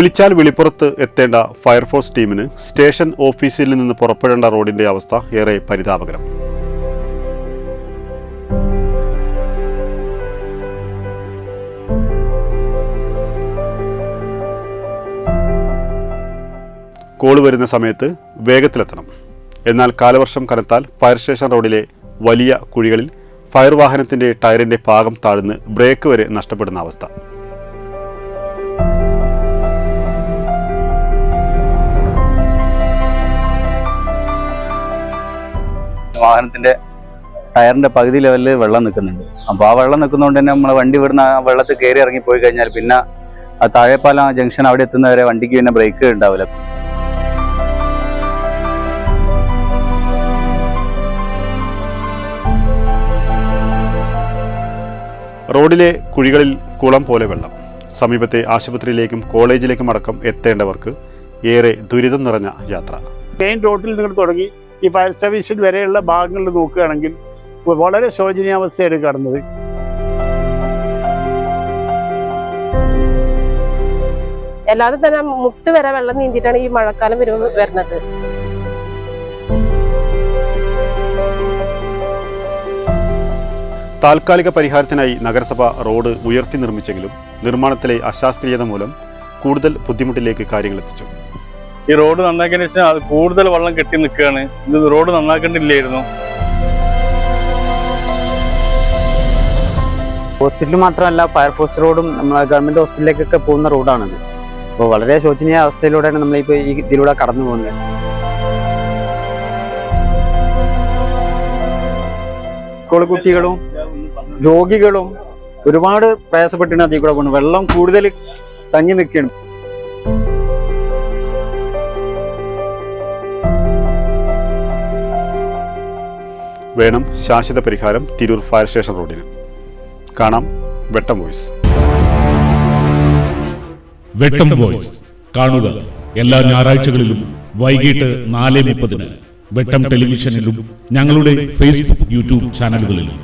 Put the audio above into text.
വിളിച്ചാൽ വിളിപ്പുറത്ത് എത്തേണ്ട ഫയർഫോഴ്സ് ടീമിന് സ്റ്റേഷൻ ഓഫീസിൽ നിന്ന് പുറപ്പെടേണ്ട റോഡിന്റെ അവസ്ഥ ഏറെ പരിതാപകരം. കോള് വരുന്ന സമയത്ത് വേഗത്തിലെത്തണം. എന്നാൽ കാലവർഷം കനത്താൽ ഫയർ സ്റ്റേഷൻ റോഡിലെ വലിയ കുഴികളിൽ ഫയർ വാഹനത്തിന്റെ ടയറിന്റെ ഭാഗം താഴ്ന്ന് ബ്രേക്ക് വരെ നഷ്ടപ്പെടുന്ന അവസ്ഥ. വാഹനത്തിന്റെ ടയറിന്റെ പകുതി ലെവലിൽ വെള്ളം നിൽക്കുന്നുണ്ട്. അപ്പോൾ ആ വെള്ളം നിൽക്കുന്നതുകൊണ്ട് തന്നെ നമ്മളെ വണ്ടി ഇവിടുന്ന് ആ വെള്ളത്തിൽ കയറി ഇറങ്ങി പോയി കഴിഞ്ഞാൽ പിന്നെ ആ താഴെപ്പാലം ജംഗ്ഷൻ അവിടെ എത്തുന്നവരെ വണ്ടിക്ക് പിന്നെ ബ്രേക്ക് ഉണ്ടാവില്ല. റോഡിലെ കുഴികളിൽ കുളം പോലെ വെള്ളം. സമീപത്തെ ആശുപത്രിയിലേക്കും കോളേജിലേക്കും അടക്കം എത്തേണ്ടവർക്ക് ഏറെ ദുരിതം നിറഞ്ഞ യാത്ര. മെയിൻ റോഡിൽ നിന്ന് തുടങ്ങി ഈ ഫയർ സ്റ്റേഷൻ വരെയുള്ള ഭാഗങ്ങളിൽ നോക്കുകയാണെങ്കിൽ വളരെ ശോചനീയാവസ്ഥയാണ് കാണുന്നത്. അല്ലാതെ തന്നെ മുട്ട് വരെ വെള്ളം നീന്തിയിട്ടാണ് ഈ മഴക്കാലം വരുന്നത്. താൽക്കാലിക പരിഹാരത്തിനായി നഗരസഭ റോഡ് ഉയർത്തി നിർമ്മിച്ചെങ്കിലും നിർമ്മാണത്തിലെ അശാസ്ത്രീയത മൂലം കൂടുതൽ ബുദ്ധിമുട്ടിലേക്ക് കാര്യങ്ങൾ എത്തിച്ചു. ഈ റോഡ് നന്നാക്കിയതിനു ശേഷം അത് കൂടുതൽ വെള്ളം കെട്ടി നിൽക്കുകയാണ്. ഇത് റോഡ് നന്നാക്കേണ്ടില്ലായിരുന്നു. ഹോസ്പിറ്റൽ മാത്രമല്ല, ഫയർഫോഴ്സ് റോഡും നമ്മളെ ഗവൺമെന്റ് ഹോസ്പിറ്റലിലേക്കൊക്കെ പോകുന്ന റോഡാണത്. അപ്പോൾ വളരെ ശോചനീയ അവസ്ഥയിലൂടെയാണ് നമ്മളിപ്പോൾ ഈ ഇതിലൂടെ കടന്നു പോകുന്നത്. സ്കൂൾ കുട്ടികളും രോഗികളും ഒരുപാട് പ്രയാസപ്പെട്ടാണ് അതിൽ കൂടെ പോകുന്നത്. വെള്ളം കൂടുതൽ തങ്ങി നിൽക്കുകയാണ്. വേണം ശാശ്വത പരിഹാരം തിരൂർ ഫയർ സ്റ്റേഷൻ റോഡിന്. കാണാം വെട്ടം വോയിസ്. വെട്ടം വോയിസ് കാണുക എല്ലാ ഞായറാഴ്ചകളിലും വൈകിട്ട് 4:30 വെട്ടം ടെലിവിഷനിലും ഞങ്ങളുടെ ഫേസ്ബുക്ക് യൂട്യൂബ് ചാനലുകളിലും.